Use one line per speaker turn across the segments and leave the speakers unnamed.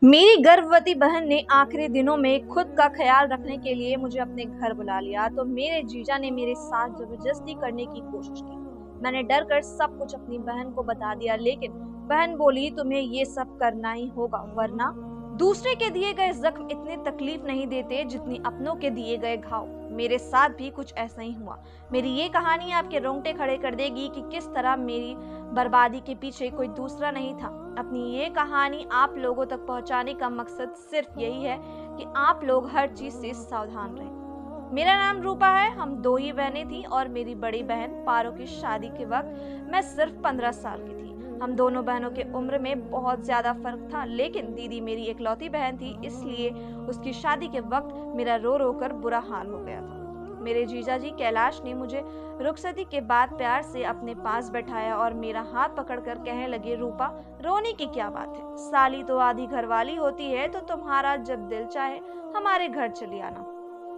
मेरी गर्भवती बहन ने आखिरी दिनों में खुद का ख्याल रखने के लिए मुझे अपने घर बुला लिया तो मेरे जीजा ने मेरे साथ जबरदस्ती करने की कोशिश की। मैंने डर कर सब कुछ अपनी बहन को बता दिया, लेकिन बहन बोली तुम्हें ये सब करना ही होगा, वरना दूसरे के दिए गए जख्म इतनी तकलीफ नहीं देते जितनी अपनों के दिए गए घाव। मेरे साथ भी कुछ ऐसा ही हुआ। मेरी ये कहानी आपके रोंगटे खड़े कर देगी कि किस तरह मेरी बर्बादी के पीछे कोई दूसरा नहीं था। अपनी ये कहानी आप लोगों तक पहुंचाने का मकसद सिर्फ यही है कि आप लोग हर चीज से सावधान रहें। मेरा नाम रूपा है। हम दो ही बहनें थी और मेरी बड़ी बहन पारो की शादी के वक्त मैं सिर्फ 15 साल की थी। हम दोनों बहनों के उम्र में बहुत ज्यादा फर्क था, लेकिन दीदी मेरी इकलौती बहन थी, इसलिए उसकी शादी के वक्त मेरा रो रो कर बुरा हाल हो गया था। मेरे जीजा जी कैलाश ने मुझे रुखसती के बाद प्यार से अपने पास बैठाया और मेरा हाथ पकड़कर कहने लगे, रूपा रोने की क्या बात है, साली तो आधी घरवाली होती है, तो तुम्हारा जब दिल चाहे हमारे घर चली आना।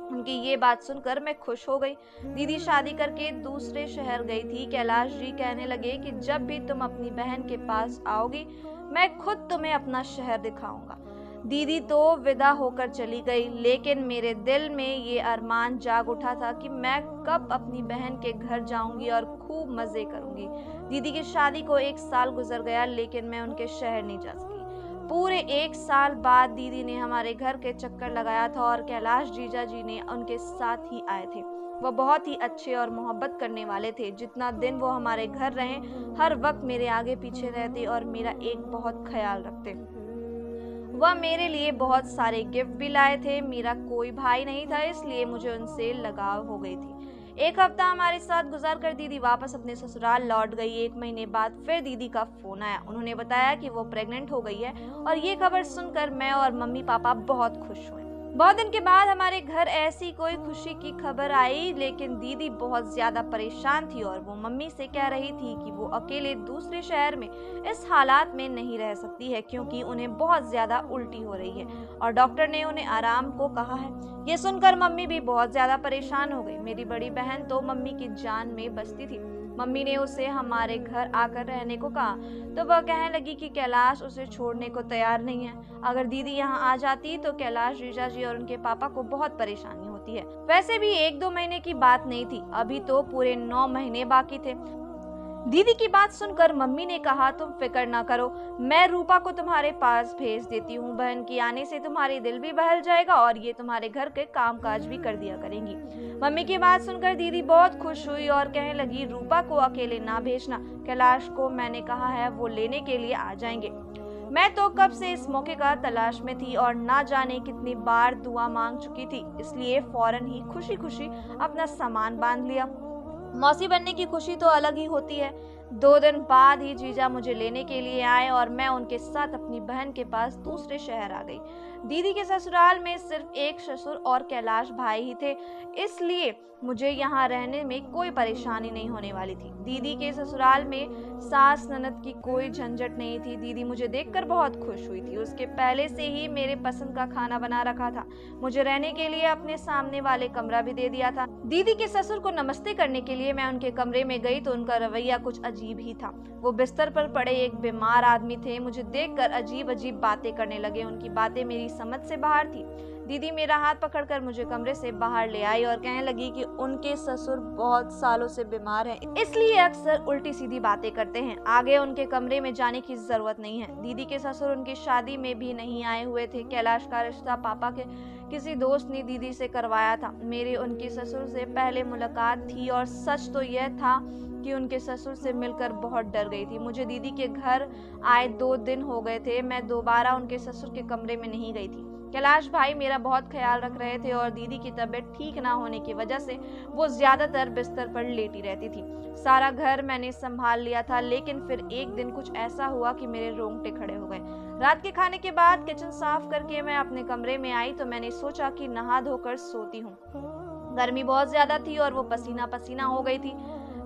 उनकी ये बात सुनकर मैं खुश हो गई। दीदी शादी करके दूसरे शहर गई थी। कैलाश जी कहने लगे कि जब भी तुम अपनी बहन के पास आओगी मैं खुद तुम्हें अपना शहर दिखाऊंगा। दीदी तो विदा होकर चली गई, लेकिन मेरे दिल में ये अरमान जाग उठा था कि मैं कब अपनी बहन के घर जाऊंगी और खूब मजे करूंगी। दीदी की शादी को 1 साल गुजर गया, लेकिन मैं उनके शहर नहीं जा सकी। पूरे 1 साल बाद दीदी ने हमारे घर के चक्कर लगाया था और कैलाश जीजा जी ने उनके साथ ही आए थे। वो बहुत ही अच्छे और मोहब्बत करने वाले थे। जितना दिन वो हमारे घर रहे, हर वक्त मेरे आगे पीछे रहते और मेरा एक बहुत ख्याल रखते। वह मेरे लिए बहुत सारे गिफ्ट भी लाए थे। मेरा कोई भाई नहीं था, इसलिए मुझे उनसे लगाव हो गई थी। 1 हफ्ता हमारे साथ गुजार कर दीदी वापस अपने ससुराल लौट गई। 1 महीने बाद फिर दीदी का फोन आया। उन्होंने बताया कि वो प्रेग्नेंट हो गई है और ये खबर सुनकर मैं और मम्मी पापा बहुत खुश हुए। बहुत दिन के बाद हमारे घर ऐसी कोई खुशी की खबर आई, लेकिन दीदी बहुत ज्यादा परेशान थी और वो मम्मी से कह रही थी कि वो अकेले दूसरे शहर में इस हालात में नहीं रह सकती है, क्योंकि उन्हें बहुत ज्यादा उल्टी हो रही है और डॉक्टर ने उन्हें आराम को कहा है। ये सुनकर मम्मी भी बहुत ज्यादा परेशान हो गई। मेरी बड़ी बहन तो मम्मी की जान में बसती थी। मम्मी ने उसे हमारे घर आकर रहने को कहा तो वह कहने लगी कि कैलाश उसे छोड़ने को तैयार नहीं है। अगर दीदी यहाँ आ जाती तो कैलाश जीजा जी और उनके पापा को बहुत परेशानी होती है। वैसे भी 1-2 महीने की बात नहीं थी, अभी तो पूरे 9 महीने बाकी थे। दीदी की बात सुनकर मम्मी ने कहा, तुम फिक्र ना करो, मैं रूपा को तुम्हारे पास भेज देती हूँ। बहन के आने से तुम्हारी दिल भी बहल जाएगा और ये तुम्हारे घर के काम काज भी कर दिया करेंगी। मम्मी की बात सुनकर दीदी बहुत खुश हुई और कहने लगी, रूपा को अकेले ना भेजना, कैलाश को मैंने कहा है वो लेने के लिए आ जाएंगे। मैं तो कब से इस मौके का तलाश में थी और ना जाने कितनी बार दुआ मांग चुकी थी, इसलिए फौरन ही खुशी खुशी अपना सामान बांध लिया। मौसी बनने की खुशी तो अलग ही होती है। 2 दिन बाद ही जीजा मुझे लेने के लिए आए और मैं उनके साथ अपनी बहन के पास दूसरे शहर आ गई। दीदी के ससुराल में सिर्फ एक ससुर और कैलाश भाई ही थे, इसलिए मुझे यहाँ रहने में कोई परेशानी नहीं होने वाली थी। दीदी के ससुराल में सास ननद की कोई झंझट नहीं थी। दीदी मुझे देखकर बहुत खुश हुई थी। उसके पहले से ही मेरे पसंद का खाना बना रखा था। मुझे रहने के लिए अपने सामने वाले कमरा भी दे दिया था। दीदी के ससुर को नमस्ते करने के लिए मैं उनके कमरे में गई तो उनका रवैया कुछ अजीब ही था। वो बिस्तर पर पड़े एक बीमार आदमी थे। मुझे देखकर अजीब अजीब बातें करने लगे। उनकी बातें मेरी समझ से बाहर थी। दीदी मेरा हाथ पकड़कर मुझे कमरे से बाहर ले आई और कहने लगी कि उनके ससुर बहुत सालों से बीमार हैं, इसलिए अक्सर उल्टी सीधी बातें करते हैं। आगे उनके कमरे में जाने की जरूरत नहीं है। दीदी के ससुर उनकी शादी में भी नहीं आए हुए थे। कैलाश का रिश्ता पापा के किसी दोस्त ने दीदी से करवाया था। मेरी उनके ससुर से पहले मुलाकात थी और सच तो यह था कि उनके ससुर से मिलकर बहुत डर गई थी। मुझे दीदी के घर आए 2 दिन हो गए थे। मैं दोबारा उनके ससुर के कमरे में नहीं गई थी। कैलाश भाई मेरा बहुत ख्याल रख रहे थे और दीदी की तबीयत ठीक ना होने की वजह से वो ज्यादातर बिस्तर पर लेटी रहती थी। सारा घर मैंने संभाल लिया था, लेकिन फिर एक दिन कुछ ऐसा हुआ कि मेरे रोंगटे खड़े हो गए। रात के खाने के बाद किचन साफ करके मैं अपने कमरे में आई तो मैंने सोचा कि नहा धोकर सोती हूँ। गर्मी बहुत ज्यादा थी और वो पसीना पसीना हो गई थी।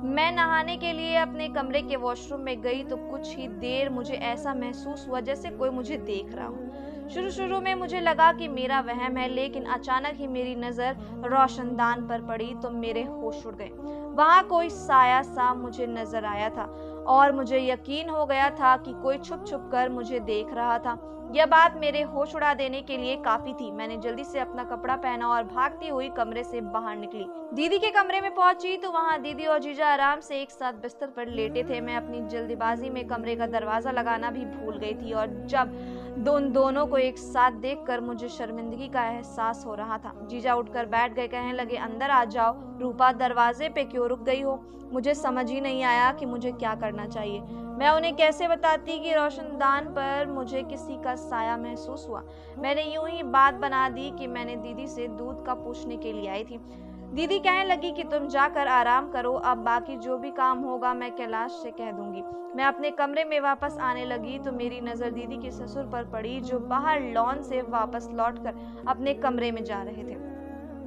मैं नहाने के लिए अपने कमरे के वॉशरूम में गई तो कुछ ही देर मुझे ऐसा महसूस हुआ जैसे कोई मुझे देख रहा हो। शुरू में मुझे लगा कि मेरा वहम है, लेकिन अचानक ही मेरी नजर रोशनदान पर पड़ी तो मेरे होश उड़ गए। वहां कोई साया सा मुझे नजर आया था और मुझे यकीन हो गया था कि कोई छुप छुप कर मुझे देख रहा था। यह बात मेरे होश उड़ा देने के लिए काफी थी। मैंने जल्दी से अपना कपड़ा पहना और भागती हुई कमरे से बाहर निकली। दीदी के कमरे में पहुंची तो वहां दीदी और जीजा आराम से एक साथ बिस्तर पर लेटे थे। मैं अपनी जल्दीबाजी में कमरे का दरवाजा लगाना भी भूल गई थी और जब दोनों को एक साथ देखकर मुझे शर्मिंदगी का एहसास हो रहा था। जीजा उठकर बैठ गए, कहने लगे, अंदर आ जाओ। रूपा, दरवाजे पे क्यों रुक गई हो? मुझे समझ ही नहीं आया कि मुझे क्या करना चाहिए। मैं उन्हें कैसे बताती कि रोशनदान पर मुझे किसी का साया महसूस हुआ। मैंने यूं ही बात बना दी कि मैंने दीदी से दूध का पूछने के लिए आई थी। दीदी कहने लगी कि तुम जाकर आराम करो, अब बाकी जो भी काम होगा मैं कैलाश से कह दूंगी। मैं अपने कमरे में वापस आने लगी तो मेरी नजर दीदी के ससुर पर पड़ी, जो बाहर लॉन से वापस लौटकर अपने कमरे में जा रहे थे।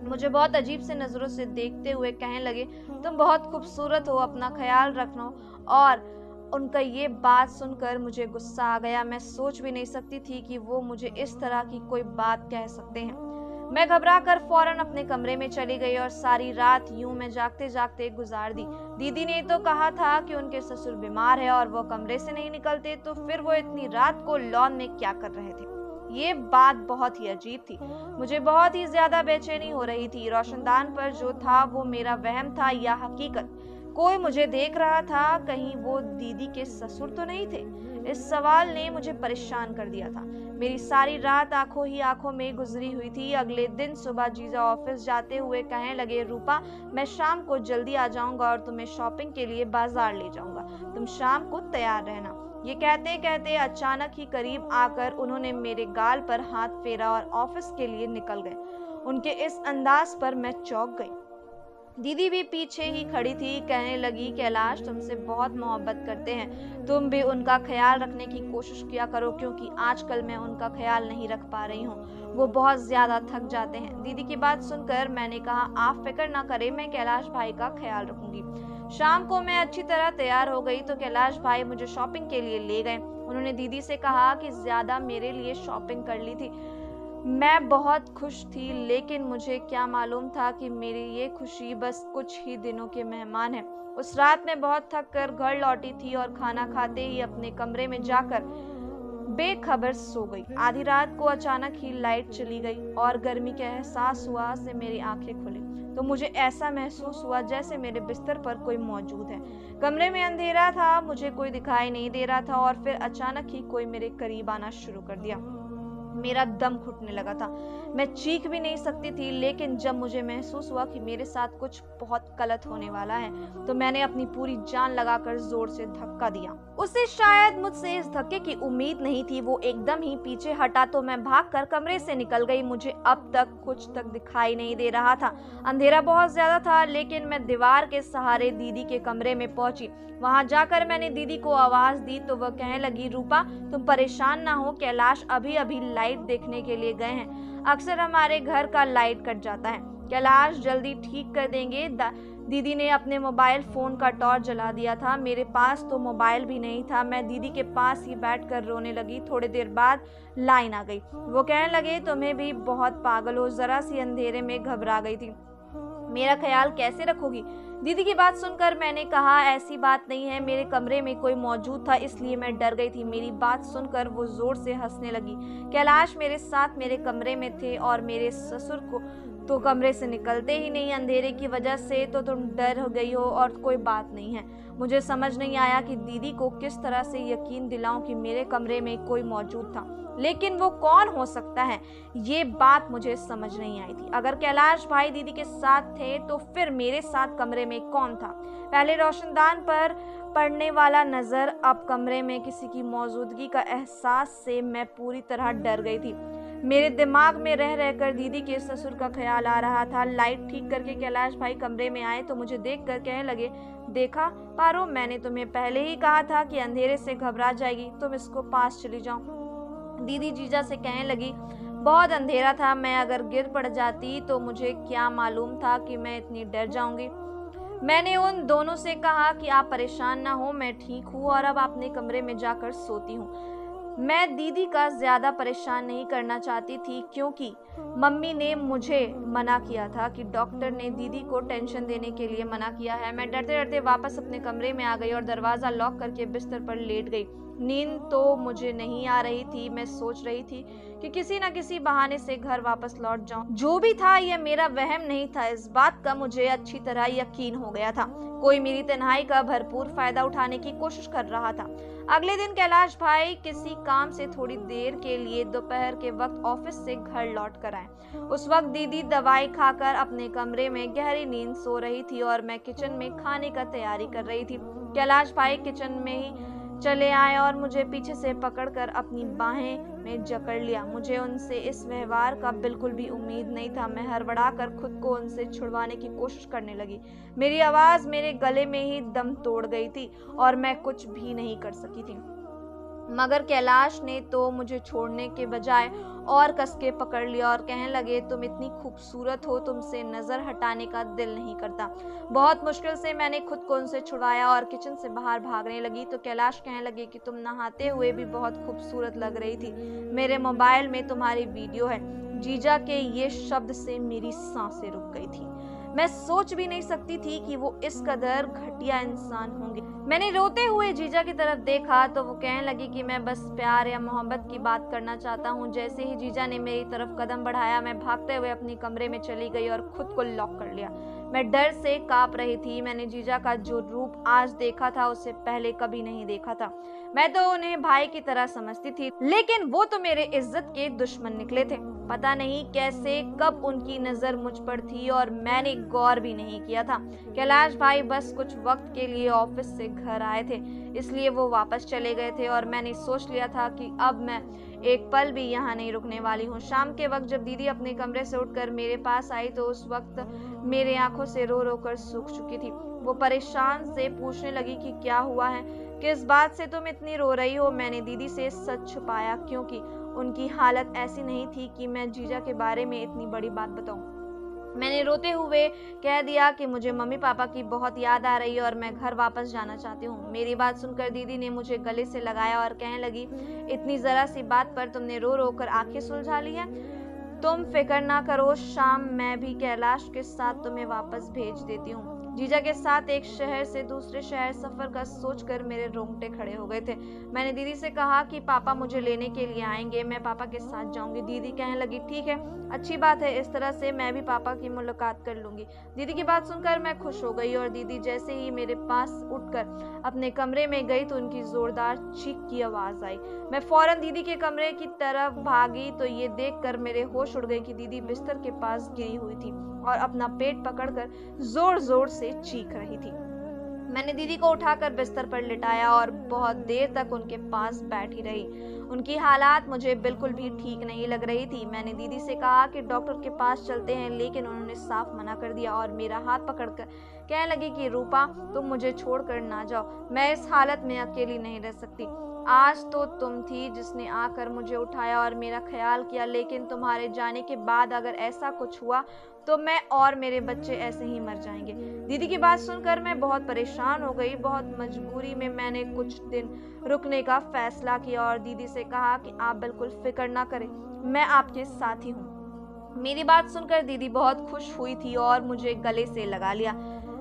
मुझे बहुत अजीब से नजरों से देखते हुए कहने लगे, तुम बहुत खूबसूरत हो, अपना ख्याल रखना। और उनका ये बात सुनकर मुझे गुस्सा आ गया। मैं सोच भी नहीं सकती थी कि वो मुझे इस तरह की कोई बात कह सकते हैं। मैं घबराकर फौरन अपने कमरे में चली गई और सारी रात यूं मैं जागते जागते गुजार दी। दीदी ने तो कहा था कि उनके ससुर बीमार है और वो कमरे से नहीं निकलते, तो फिर वो इतनी रात को लॉन में क्या कर रहे थे? ये बात बहुत ही अजीब थी। मुझे बहुत ही ज्यादा बेचैनी हो रही थी। रोशनदान पर जो था वो मेरा वहम था या हकीकत? कोई मुझे देख रहा था, कहीं वो दीदी के ससुर तो नहीं थे? इस सवाल ने मुझे परेशान कर दिया था। मेरी सारी रात आंखों ही आंखों में गुजरी हुई थी। अगले दिन सुबह जीजा ऑफिस जाते हुए कहने लगे, रूपा, मैं शाम को जल्दी आ जाऊंगा और तुम्हें शॉपिंग के लिए बाजार ले जाऊंगा, तुम शाम को तैयार रहना। ये कहते कहते अचानक ही करीब आकर उन्होंने मेरे गाल पर हाथ फेरा और ऑफिस के लिए निकल गए। उनके इस अंदाज पर मैं चौंक गई। दीदी भी पीछे ही खड़ी थी। कहने लगी, कैलाश तुमसे बहुत मोहब्बत करते हैं, तुम भी उनका ख्याल रखने की कोशिश किया करो, क्योंकि आजकल मैं उनका ख्याल नहीं रख पा रही हूँ, वो बहुत ज्यादा थक जाते हैं। दीदी की बात सुनकर मैंने कहा, आप फिक्र ना करें, मैं कैलाश भाई का ख्याल रखूंगी। शाम को मैं अच्छी तरह तैयार हो गई तो कैलाश भाई मुझे शॉपिंग के लिए ले गए। उन्होंने दीदी से कहा कि ज्यादा मेरे लिए शॉपिंग कर ली थी। मैं बहुत खुश थी, लेकिन मुझे क्या मालूम था कि मेरी ये खुशी बस कुछ ही दिनों के मेहमान है। उस रात मैं बहुत थक कर घर लौटी थी और खाना खाते ही अपने कमरे में जाकर बेखबर सो गई। आधी रात को अचानक ही लाइट चली गई और गर्मी के एहसास हुआ से मेरी आंखें खुली तो मुझे ऐसा महसूस हुआ जैसे मेरे बिस्तर पर कोई मौजूद है। कमरे में अंधेरा था, मुझे कोई दिखाई नहीं दे रहा था और फिर अचानक ही कोई मेरे करीब आना शुरू कर दिया। मेरा दम घुटने लगा था। मैं चीख भी नहीं सकती थी, लेकिन जब मुझे महसूस हुआ कि मेरे साथ कुछ बहुत गलत होने वाला है तो मैंने अपनी पूरी जान लगाकर जोर से धक्का दिया। उसे शायद मुझसे इस धक्के की उम्मीद नहीं थी। वो एकदम ही पीछे हटा तो मैं भागकर कमरे से निकल गई। मुझे अब तक कुछ तक दिखाई नहीं दे रहा था। अंधेरा बहुत ज्यादा था, लेकिन मैं दीवार के सहारे दीदी के कमरे में पहुंची। वहां जाकर मैंने दीदी को आवाज दी तो वह कहने लगी, रूपा तुम परेशान ना हो, कैलाश अभी अभी लाइट देखने के लिए गए हैं। अक्सर हमारे घर का लाइट कट जाता है, कैलाश जल्दी ठीक कर देंगे। दीदी ने अपने मोबाइल फोन का टॉर्च जला दिया था। मेरे पास तो मोबाइल भी नहीं था। मैं दीदी के पास ही बैठकर रोने लगी। थोड़ी देर बाद लाइन आ गई। वो कहने लगे, तुम्हें भी बहुत पागल हो, जरा सी अंधेरे में घबरा गई थी, मेरा ख्याल कैसे रखोगी? दीदी की बात सुनकर मैंने कहा, ऐसी बात नहीं है, मेरे कमरे में कोई मौजूद था इसलिए मैं डर गई थी। मेरी बात सुनकर वो जोर से हंसने लगी। कैलाश मेरे साथ मेरे कमरे में थे और मेरे ससुर को तो कमरे से निकलते ही नहीं। अंधेरे की वजह से तो तुम डर हो गई हो और कोई बात नहीं है। मुझे समझ नहीं आया कि दीदी को किस तरह से यकीन दिलाऊं कि मेरे कमरे में कोई मौजूद था, लेकिन वो कौन हो सकता है, ये बात मुझे समझ नहीं आई थी। अगर कैलाश भाई दीदी के साथ थे तो फिर मेरे साथ कमरे में कौन था? पहले रोशनदान पर पड़ने वाला नजर, अब कमरे में किसी की मौजूदगी का एहसास से मैं पूरी तरह डर गई थी। मेरे दिमाग में रह रहकर दीदी के ससुर का ख्याल आ रहा था। लाइट ठीक करके कैलाश भाई कमरे में आए तो मुझे देखकर कहने लगे, देखा पारो, मैंने तुम्हें पहले ही कहा था कि अंधेरे से घबरा जाएगी, तुम इसको पास चली जाओ। दीदी जीजा से कहने लगी, बहुत अंधेरा था, मैं अगर गिर पड़ जाती तो मुझे क्या मालूम था कि मैं इतनी डर जाऊंगी। मैंने उन दोनों से कहा कि आप परेशान ना हो, मैं ठीक हूँ और अब अपने कमरे में जाकर सोती हूँ। मैं दीदी का ज्यादा परेशान नहीं करना चाहती थी, क्योंकि मम्मी ने मुझे मना किया था कि डॉक्टर ने दीदी को टेंशन देने के लिए मना किया है। मैं डरते डरते वापस अपने कमरे में आ गई और दरवाजा लॉक करके बिस्तर पर लेट गई। नींद तो मुझे नहीं आ रही थी। मैं सोच रही थी कि किसी न किसी बहाने से घर वापस लौट जाऊं। जो भी था यह मेरा वहम नहीं था, इस बात का मुझे अच्छी तरह यकीन हो गया था। कोई मेरी तन्हाई का भरपूर फायदा उठाने की कोशिश कर रहा था। अगले दिन कैलाश भाई किसी काम से थोड़ी देर के लिए दोपहर के वक्त ऑफिस से घर लौट कर आए। उस वक्त दीदी दवाई खाकर अपने कमरे में गहरी नींद सो रही थी और मैं किचन में खाने का तैयारी कर रही थी। कैलाश भाई किचन में ही चले आए और मुझे पीछे से पकड़कर अपनी बाहें में जकड़ लिया। मुझे उनसे इस व्यवहार का बिल्कुल भी उम्मीद नहीं था। मैं हड़बड़ाकर खुद को उनसे छुड़वाने की कोशिश करने लगी। मेरी आवाज मेरे गले में ही दम तोड़ गई थी और मैं कुछ भी नहीं कर सकी थी। मगर कैलाश ने तो मुझे छोड़ने के बजाय और कस के पकड़ लिया और कहने लगे, तुम इतनी खूबसूरत हो, तुमसे नजर हटाने का दिल नहीं करता। बहुत मुश्किल से मैंने खुद को उनसे छुड़ाया और किचन से बाहर भागने लगी तो कैलाश कहने लगे कि तुम नहाते हुए भी बहुत खूबसूरत लग रही थी। मेरे मोबाइल में तुम्हारी वीडियो है। जीजा के ये शब्द से मेरी सांसें रुक गई थी। मैं सोच भी नहीं सकती थी कि वो इस कदर घटिया इंसान होंगे। मैंने रोते हुए जीजा की तरफ देखा तो वो कहने लगी कि मैं बस प्यार या मोहब्बत की बात करना चाहता हूँ। जैसे ही जीजा ने मेरी तरफ कदम बढ़ाया, मैं भागते हुए अपने कमरे में चली गई और खुद को लॉक कर लिया। मैं डर से कांप रही थी। मैंने जीजा का जो रूप आज देखा था उससे पहले कभी नहीं देखा था। मैं तो उन्हें भाई की तरह समझती थी, लेकिन वो तो मेरे इज्जत के दुश्मन निकले थे। पता नहीं कैसे कब उनकी नजर मुझ पर थी और मैंने गौर भी नहीं किया था। कैलाश भाई बस कुछ वक्त के लिए ऑफिस से घर आए थे, इसलिए वो वापस चले गए थे और मैंने सोच लिया था कि अब मैं एक पल भी यहाँ नहीं रुकने वाली हूँ। शाम के वक्त जब दीदी अपने कमरे से उठकर मेरे पास आई तो उस वक्त मेरे आंखों से रो रो कर सूख चुकी थी। वो परेशान से पूछने लगी कि क्या हुआ है, किस बात से तुम इतनी रो रही हो। मैंने दीदी से सच छुपाया क्योंकि उनकी हालत ऐसी नहीं थी कि मैं जीजा के बारे में इतनी बड़ी बात बताऊं। मैंने रोते हुए कह दिया कि मुझे मम्मी पापा की बहुत याद आ रही है और मैं घर वापस जाना चाहती हूँ। मेरी बात सुनकर दीदी ने मुझे गले से लगाया और कहने लगी, इतनी जरा सी बात पर तुमने रो रो कर आंखें सुलझा ली है। तुम फिक्र ना करो, शाम मैं भी कैलाश के साथ तुम्हें वापस भेज देती हूँ। जीजा के साथ एक शहर से दूसरे शहर सफर का सोचकर मेरे रोंगटे खड़े हो गए थे। मैंने दीदी से कहा कि पापा मुझे लेने के लिए आएंगे, मैं पापा के साथ जाऊंगी। दीदी कहने लगी, ठीक है, अच्छी बात है, इस तरह से मैं भी पापा की मुलाकात कर लूंगी। दीदी की बात सुनकर मैं खुश हो गई और दीदी जैसे ही मेरे पास उठकर अपने कमरे में गई तो उनकी जोरदार चीख की आवाज आई। मैं फौरन दीदी के कमरे की तरफ भागी तो ये देखकर मेरे होश उड़ गए कि दीदी बिस्तर के पास गिरी हुई थी और अपना पेट पकड़कर जोर जोर से चीख रही थी। मैंने दीदी को उठाकर बिस्तर पर लिटाया और बहुत देर तक उनके पास बैठी रही। उनकी हालात मुझे बिल्कुल भी ठीक नहीं लग रही थी। मैंने दीदी से कहा कि डॉक्टर के पास चलते हैं, लेकिन उन्होंने साफ मना कर दिया और मेरा हाथ पकड़कर कहने लगी कि रूपा, तुम मुझे छोड़कर ना जाओ, मैं इस हालत में अकेली नहीं रह सकती। आज तो तुम थी जिसने आकर मुझे उठाया और मेरा ख्याल किया, लेकिन तुम्हारे जाने के बाद अगर ऐसा कुछ हुआ तो मैं और मेरे बच्चे ऐसे ही मर जाएंगे। दीदी की बात सुनकर मैं बहुत परेशान हो गई। बहुत मजबूरी में मैंने कुछ दिन रुकने का फैसला किया और दीदी से कहा कि आप बिल्कुल फिक्र ना करें, मैं आपके साथ ही हूँ। मेरी बात सुनकर दीदी बहुत खुश हुई थी और मुझे गले से लगा लिया।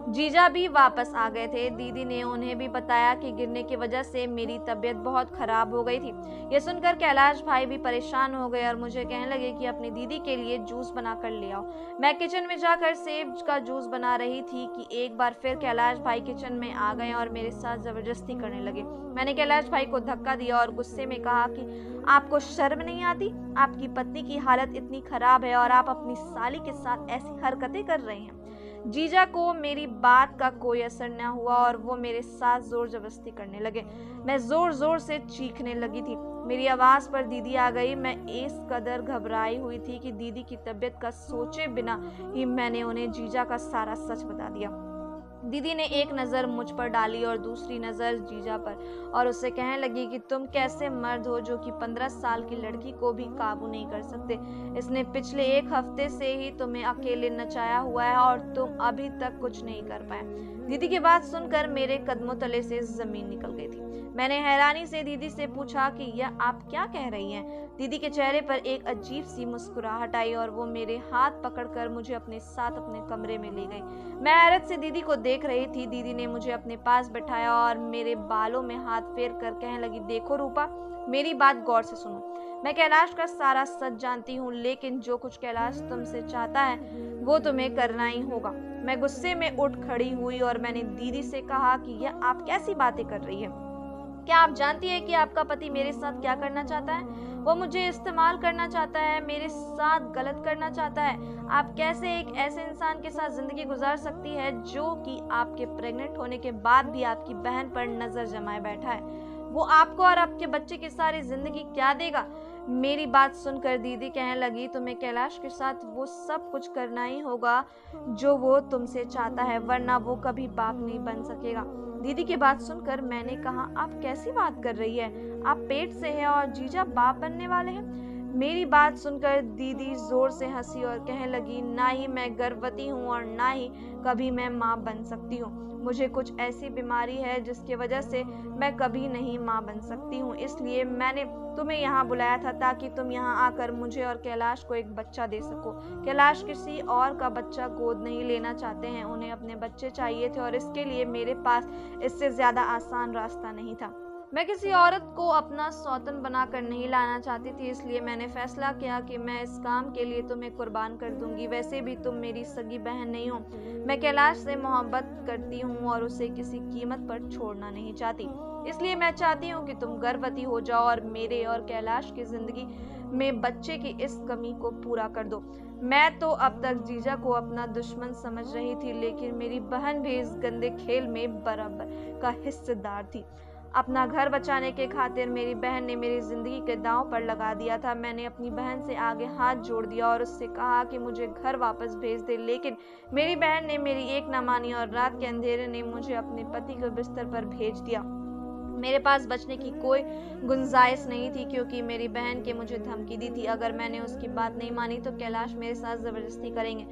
जीजा भी वापस आ गए थे। दीदी ने उन्हें भी बताया कि गिरने की वजह से मेरी तबीयत बहुत खराब हो गई थी। यह सुनकर कैलाश भाई भी परेशान हो गए और मुझे कहने लगे कि अपनी दीदी के लिए जूस बना कर ले आओ। मैं किचन में जाकर सेब का जूस बना रही थी कि एक बार फिर कैलाश भाई किचन में आ गए और मेरे साथ जबरदस्ती करने लगे। मैंने कैलाश भाई को धक्का दिया और गुस्से में कहा कि आपको शर्म नहीं आती? आपकी पत्नी की हालत इतनी खराब है और आप अपनी साली के साथ ऐसी हरकतें कर रहे हैं। जीजा को मेरी बात का कोई असर न हुआ और वो मेरे साथ जोर जबरदस्ती करने लगे। मैं जोर जोर से चीखने लगी थी। मेरी आवाज पर दीदी आ गई। मैं इस कदर घबराई हुई थी कि दीदी की तबीयत का सोचे बिना ही मैंने उन्हें जीजा का सारा सच बता दिया। दीदी ने एक नज़र मुझ पर डाली और दूसरी नज़र जीजा पर और उससे कहने लगी कि तुम कैसे मर्द हो जो कि 15 साल की लड़की को भी काबू नहीं कर सकते। इसने पिछले एक हफ्ते से ही तुम्हें अकेले नचाया हुआ है और तुम अभी तक कुछ नहीं कर पाए। दीदी की बात सुनकर मेरे कदमों तले से जमीन निकल गई थी। मैंने हैरानी से दीदी से पूछा कि यह आप क्या कह रही हैं? दीदी के चेहरे पर एक अजीब सी मुस्कुराहट आई और वो मेरे हाथ पकड़कर मुझे अपने साथ अपने कमरे में ले गई। मैं हैरत से दीदी को देख रही थी। दीदी ने मुझे अपने पास बैठाया और मेरे बालों में हाथ फेर कर कहने लगी, देखो रूपा, मेरी बात गौर से सुनो। मैं कैलाश का सारा सच जानती हूँ, लेकिन जो कुछ कैलाश तुमसे चाहता है वो तुम्हें करना ही होगा। मैं गुस्से में उठ खड़ी हुई और मैंने दीदी से कहा कि यह आप कैसी बातें कर रही है? क्या आप जानती है कि आपका पति मेरे साथ क्या करना चाहता है? वो मुझे इस्तेमाल करना चाहता है, मेरे साथ गलत करना चाहता है। आप कैसे एक ऐसे इंसान के साथ जिंदगी गुजार सकती है जो कि आपके प्रेग्नेंट होने के बाद भी आपकी बहन पर नजर जमाए बैठा है? वो आपको और आपके बच्चे की सारी जिंदगी क्या देगा? मेरी बात सुनकर दीदी कहने लगी, तुम्हें कैलाश के साथ वो सब कुछ करना ही होगा जो वो तुमसे चाहता है, वरना वो कभी बाप नहीं बन सकेगा। दीदी की बात सुनकर मैंने कहा, आप कैसी बात कर रही है? आप पेट से हैं और जीजा बाप बनने वाले हैं। मेरी बात सुनकर दीदी जोर से हंसी और कहने लगी, ना ही मैं गर्भवती हूँ और ना ही कभी मैं माँ बन सकती हूँ। मुझे कुछ ऐसी बीमारी है जिसकी वजह से मैं कभी नहीं माँ बन सकती हूँ, इसलिए मैंने तुम्हें यहाँ बुलाया था ताकि तुम यहाँ आकर मुझे और कैलाश को एक बच्चा दे सको। कैलाश किसी और का बच्चा गोद नहीं लेना चाहते हैं, उन्हें अपने बच्चे चाहिए थे और इसके लिए मेरे पास इससे ज्यादा आसान रास्ता नहीं था। मैं किसी औरत को अपना सौतन बनाकर नहीं लाना चाहती थी, इसलिए मैंने फैसला किया कि मैं इस काम के लिए तुम्हें कुर्बान कर दूंगी। वैसे भी तुम मेरी सगी बहन नहीं हो। मैं कैलाश से मोहब्बत करती हूँ और उसे किसी कीमत पर छोड़ना नहीं चाहती, इसलिए मैं चाहती हूँ कि तुम गर्भवती हो जाओ और मेरे और कैलाश की जिंदगी में बच्चे की इस कमी को पूरा कर दो। मैं तो अब तक जीजा को अपना दुश्मन समझ रही थी, लेकिन मेरी बहन भी इस गंदे खेल में बराबर का हिस्सेदार थी। अपना घर बचाने के खातिर मेरी बहन ने मेरी जिंदगी के दांव पर लगा दिया था। मैंने अपनी बहन से आगे हाथ जोड़ दिया और उससे कहा कि मुझे घर वापस भेज दे, लेकिन मेरी बहन ने मेरी एक न मानी और रात के अंधेरे ने मुझे अपने पति के बिस्तर पर भेज दिया। मेरे पास बचने की कोई गुंजाइश नहीं थी, क्योंकि मेरी बहन के मुझे धमकी दी थी, अगर मैंने उसकी बात नहीं मानी तो कैलाश मेरे साथ जबरदस्ती करेंगे।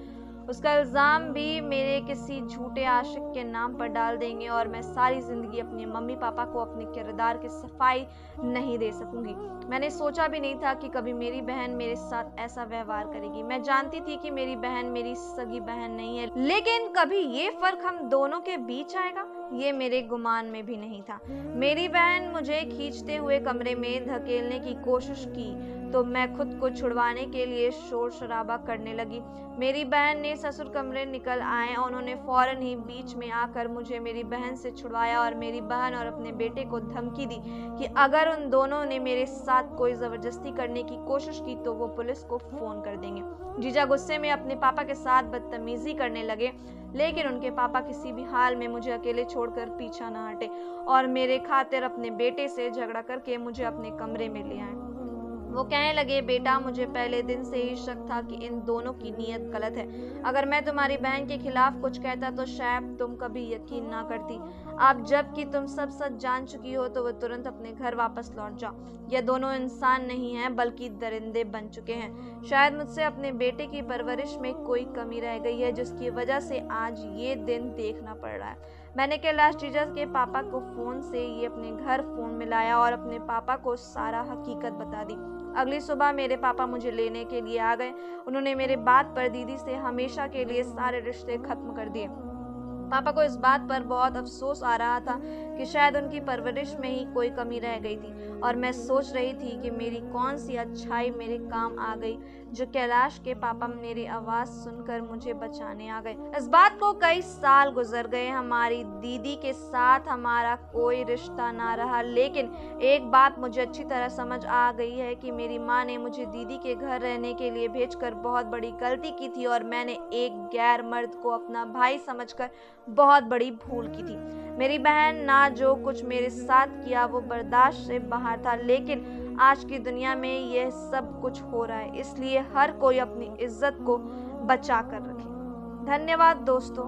उसका इल्जाम भी मेरे किसी झूठे आशिक के नाम पर डाल देंगे और मैं सारी जिंदगी अपने मम्मी पापा को अपने किरदार की सफाई नहीं दे सकूंगी। मैंने सोचा भी नहीं था कि कभी मेरी बहन मेरे साथ ऐसा व्यवहार करेगी। मैं जानती थी कि मेरी बहन मेरी सगी बहन नहीं है, लेकिन कभी ये फर्क हम दोनों के बीच आएगा, ये मेरे गुमान में भी नहीं था। मेरी बहन मुझे खींचते हुए कमरे में धकेलने की कोशिश की तो मैं खुद को छुड़वाने के लिए शोर शराबा करने लगी। मेरी बहन ने ससुर कमरे निकल आए और उन्होंने फौरन ही बीच में आकर मुझे मेरी बहन से छुड़वाया और मेरी बहन और अपने बेटे को धमकी दी कि अगर उन दोनों ने मेरे साथ कोई जबरदस्ती करने की कोशिश की तो वो पुलिस को फोन कर देंगे। जीजा गुस्से में अपने पापा के साथ बदतमीजी करने लगे, लेकिन उनके पापा किसी भी हाल में मुझे अकेले छोड़कर पीछा न हटे और मेरे खातिर अपने बेटे से झगड़ा करके मुझे अपने कमरे में ले आए। वो कहने लगे, बेटा, मुझे पहले दिन से ही शक था कि इन दोनों की नीयत गलत है। अगर मैं तुम्हारी बहन के खिलाफ कुछ कहता तो शायद तुम कभी यकीन ना करती। अब जबकि तुम सब सच जान चुकी हो तो वो तुरंत अपने घर वापस लौट जाओ। ये दोनों इंसान नहीं हैं बल्कि दरिंदे बन चुके हैं। शायद मुझसे अपने बेटे की परवरिश में कोई कमी रह गई है जिसकी वजह से आज ये दिन देखना पड़ रहा है। मैंने कैलाश जीजा के पापा को फोन से ये अपने घर फोन मिलाया और अपने पापा को सारा हकीकत बता दी। अगली सुबह मेरे पापा मुझे लेने के लिए आ गए। उन्होंने मेरे बात पर दीदी से हमेशा के लिए सारे रिश्ते खत्म कर दिए। पापा को इस बात पर बहुत अफसोस आ रहा था कि शायद उनकी परवरिश में ही कोई कमी रह गई थी और मैं सोच रही थी कि मेरी कौन सी अच्छाई मेरे काम आ गई जो कैलाश के पापा मेरी आवाज सुनकर मुझे बचाने आ गए। इस बात को कई साल गुजर गए। हमारी दीदी के साथ हमारा कोई रिश्ता ना रहा, लेकिन एक बात मुझे अच्छी तरह समझ आ गई है कि मेरी माँ ने मुझे दीदी के घर रहने के लिए भेजकर बहुत बड़ी गलती की थी और मैंने एक गैर मर्द को अपना भाई समझकर बहुत बड़ी भूल की थी। मेरी बहन ना जो कुछ मेरे साथ किया वो बर्दाश्त से बाहर था, लेकिन आज की दुनिया में यह सब कुछ हो रहा है, इसलिए हर कोई अपनी इज्जत को बचा कर रखे। धन्यवाद दोस्तों।